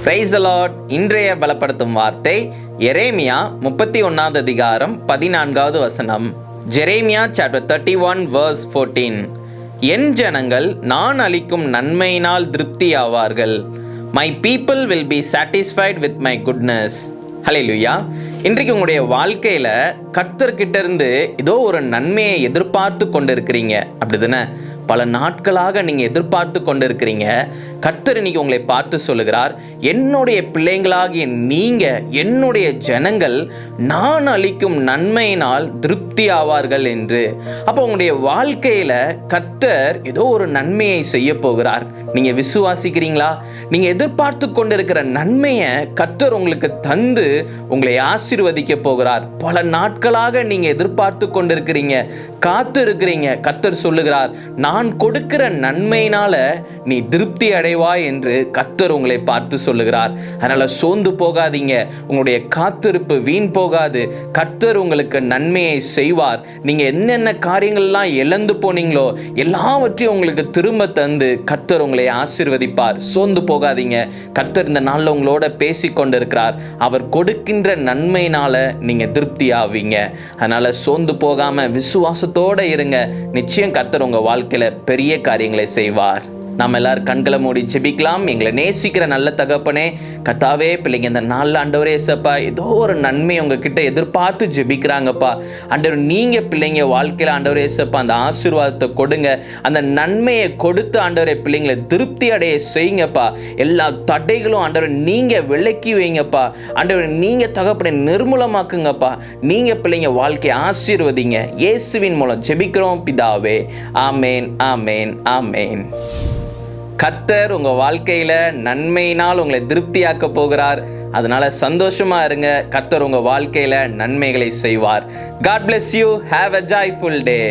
Praise the Lord. இன்றைய பலப்படுத்தும் வார்த்தை எரேமியா 31வது அதிகாரம் 14வது வசனம். Jeremiah chapter 31 verse 14. என் ஜனங்கள் நான் அளிக்கும் நன்மையினால் திருப்தி ஆவார்கள். My people will be satisfied with my goodness. ஹல்லேலூயா. இன்றைக்கு உங்களுடைய வாழ்க்கையில கர்த்தர்கிட்ட இருந்து ஏதோ ஒரு நன்மையை எதிர்பார்த்து கொண்டு இருக்கிறீங்க, அப்படிதானே? பல நாட்களாக நீங்கள் எதிர்பார்த்து கொண்டு இருக்கிறீங்க. கர்த்தர் இன்னைக்கு உங்களை பார்த்து சொல்லுகிறார், என்னுடைய பிள்ளைங்களாகிய நீங்கள், என்னுடைய ஜனங்கள் நான் அளிக்கும் நன்மையினால் திருப்தி ஆவார்கள் என்று. அப்போ உங்களுடைய வாழ்க்கையில் கர்த்தர் ஏதோ ஒரு நன்மையை செய்ய போகிறார். நீங்கள் விசுவாசிக்கிறீங்களா? நீங்கள் எதிர்பார்த்து கொண்டு இருக்கிற நன்மையை கர்த்தர் உங்களுக்கு தந்து உங்களை ஆசீர்வதிக்க போகிறார். பல நாட்களாக நீங்கள் எதிர்பார்த்து கொண்டு இருக்கிறீங்க, காத்து இருக்கிறீங்க. கர்த்தர் சொல்லுகிறார், நான் கொடுக்கிற நன்மையினால நீ திருப்தி அடைவாய் என்று கர்த்தர் உங்களை பார்த்து சொல்லுகிறார். அதனால சோர்ந்து போகாதீங்க, உங்களுடைய காத்திருப்பு வீண் போகாது. கர்த்தர் உங்களுக்கு நன்மையை செய்வார். நீங்க என்னென்ன காரியங்கள்லாம் இழந்து போனீங்களோ எல்லாவற்றையும் உங்களுக்கு திரும்ப தந்து கர்த்தர் உங்களை ஆசீர்வதிப்பார். சோர்ந்து போகாதீங்க. கர்த்தர் இந்த நாளில் உங்களோட பேசி கொண்டு இருக்கிறார். அவர் கொடுக்கின்ற நன்மையினால நீங்க திருப்தி ஆவீங்க. அதனால சோர்ந்து போகாம விசுவாசத்தோட இருங்க. நிச்சயம் கர்த்தர் உங்க வாழ்க்கையில பெரிய காரியங்களை செய்வார். நம்ம எல்லாரும் கண்களை மூடி ஜெபிக்கலாம். எங்களை நேசிக்கிற நல்ல தகப்பனே, கர்த்தாவே, பிள்ளைங்க இந்த நாளில் ஆண்டவரே ஏசப்பா ஏதோ ஒரு நன்மை உங்ககிட்ட எதிர்பார்த்து ஜெபிக்கிறாங்கப்பா. ஆண்டவர், நீங்க பிள்ளைங்க வாழ்க்கையில் ஆண்டவரே ஏசப்பா அந்த ஆசீர்வாதத்தை கொடுங்க. அந்த நன்மையை கொடுத்து ஆண்டவரே பிள்ளைங்களை திருப்தி அடைய செய்யுங்கப்பா. எல்லா தடைகளும் ஆண்டவர் நீங்க விலக்கி வைங்கப்பா. ஆண்டவர் நீங்க தகப்பனை நிர்மூலமாக்குங்கப்பா. நீங்க பிள்ளைங்க வாழ்க்கையை ஆசீர்வதிங்க. இயேசுவின் மூலம் ஜெபிக்கிறோம் பிதாவே. ஆமேன், ஆமேன், ஆமேன். கர்த்தர் உங்க வாழ்க்கையில நன்மையினால் உங்களை திருப்தியாக்க போகிறார். அதனால சந்தோஷமா இருங்க. கர்த்தர் உங்க வாழ்க்கையில நன்மைகளை செய்வார். God bless you. Have a joyful day.